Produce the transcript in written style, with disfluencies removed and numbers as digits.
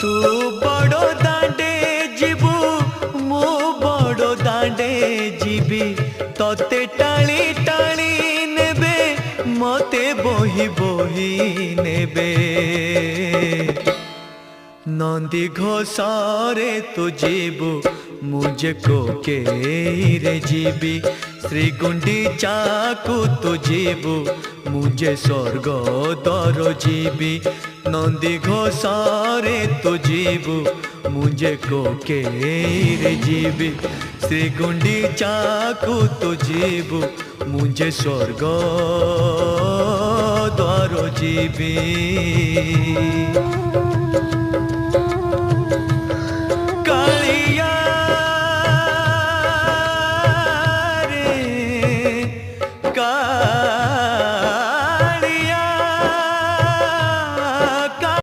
तू बड़ो दांडे जीवु मु बड़ो दांडे जीवी तोते टाली टाली नेबे मते बोही बोही नेबे नंदी घोषारे तू जीवु मुझे को के रे जीवी श्री गुंडीचा को तू जीवु मुझे स्वर्ग दर जीवी नंदी घोषारे तू जीवु मुझे को के रे जीवी श्री गुंडीचा को तू जीवु मुझे स्वर्ग द्वार जीवी।